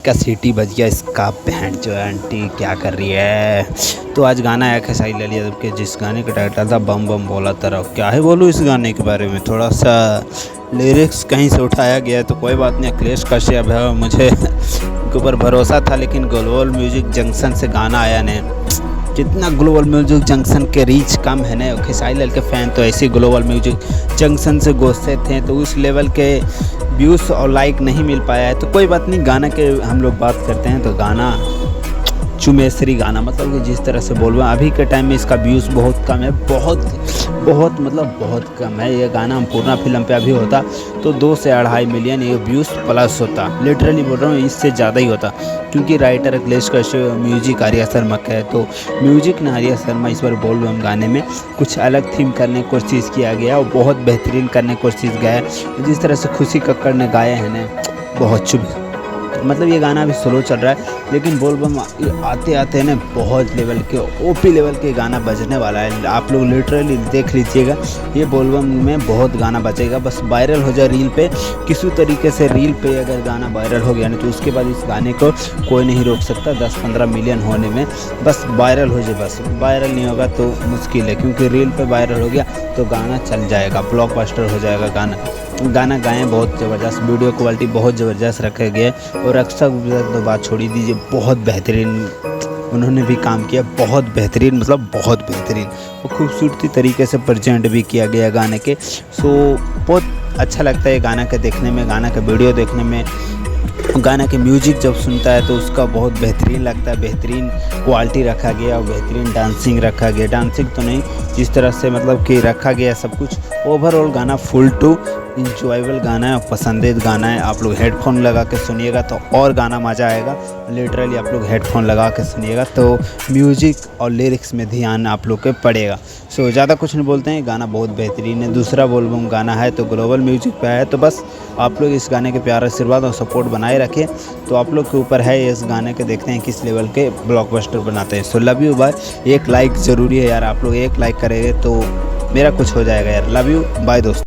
का सीटी बज गया इसका बहन जो आंटी क्या कर रही है। तो आज गाना आया खेसारी लाल यादव के जिस गाने का टाइटल था बम बम बोला तरफ। क्या है बोलूँ इस गाने के बारे में, थोड़ा सा लिरिक्स कहीं से उठाया गया है तो कोई बात नहीं। अखिलेश कश्यप है, मुझे उनके ऊपर भरोसा था, लेकिन ग्लोबल म्यूजिक जंक्शन से गाना आया ने जितना ग्लोबल म्यूजिक जंक्शन के रीच कम है ना। खेसारी लाल के फ़ैन तो ऐसे ग्लोबल म्यूजिक जंक्शन से गोश्ते थे तो उस लेवल के व्यूज़ और लाइक नहीं मिल पाया है। तो कोई बात नहीं, गाना के हम लोग बात करते हैं तो गाना चुमेसरी गाना, मतलब कि जिस तरह से बोल रहा हूँ अभी के टाइम में इसका व्यूज़ बहुत कम है, बहुत कम है। ये गाना हम पूर्ण फिल्म पे अभी होता तो 2 से 2.5 मिलियन ये व्यूज़ प्लस होता, लिटरली बोल रहा हूँ इससे ज़्यादा ही होता, क्योंकि राइटर अखिलेश कश्यप, म्यूजिक आर्या शर्मा का है। तो म्यूजिक ने आर्या शर्मा इस बार बोल रहा हूँ गाने में कुछ अलग थीम करने की कोशिश किया गया और बहुत बेहतरीन करने की कोशिश गया है। जिस तरह से खुशी कक्कड़ ने गाए हैं ना, बहुत चुभ, मतलब ये गाना अभी स्लो चल रहा है लेकिन बोल बम आते आते ना बहुत लेवल के ओपी लेवल के गाना बजने वाला है। आप लोग लिटरली देख लीजिएगा, ये बोल बम में बहुत गाना बजेगा। बस वायरल हो जाए रील पे, किसी तरीके से रील पे अगर गाना वायरल हो गया ना तो उसके बाद इस गाने को कोई नहीं रोक सकता 10-15 मिलियन होने में। बस वायरल हो जाए, बस वायरल नहीं होगा तो मुश्किल है, क्योंकि रील पे वायरल हो गया तो गाना चल जाएगा, ब्लॉकबस्टर हो जाएगा गाना गाएँ बहुत ज़बरदस्त, वीडियो क्वालिटी बहुत ज़बरदस्त रखा गया है। और अक्षय कुमार तो बात छोड़ ही दीजिए, बहुत बेहतरीन उन्होंने भी काम किया, बहुत बेहतरीन, मतलब बहुत बेहतरीन और खूबसूरती तरीके से प्रेजेंट भी किया गया गाने के। सो बहुत अच्छा लगता है गाना के देखने में, गाना का वीडियो देखने में। गाना के म्यूजिक जब सुनता है तो उसका बहुत बेहतरीन लगता है, बेहतरीन क्वालिटी रखा गया और बेहतरीन डांसिंग रखा गया। डांसिंग तो नहीं, जिस तरह से मतलब कि रखा गया सब कुछ, ओवरऑल गाना फुल टू इंजॉयबल गाना है, पसंदीदा गाना है। आप लोग हेडफोन लगा के सुनिएगा तो और गाना मज़ा आएगा। लिटरली आप लोग हेडफोन लगा के सुनिएगा तो म्यूजिक और लिरिक्स में ध्यान आप लोग के पड़ेगा। सो ज़्यादा कुछ नहीं बोलते हैं, गाना बहुत बेहतरीन है। दूसरा बोलबम गाना है तो ग्लोबल म्यूजिक पे है, तो बस आप लोग इस गाने के प्यार आशीर्वाद और सपोर्ट बनाए रखें। तो आप लोग के ऊपर है इस गाने के, देखते हैं किस लेवल के ब्लॉकबस्टर बनाते हैं। So love you bye. एक लाइक ज़रूरी है यार, आप लोग एक लाइक करेंगे तो मेरा कुछ हो जाएगा यार। लव यू बाय दोस्तों।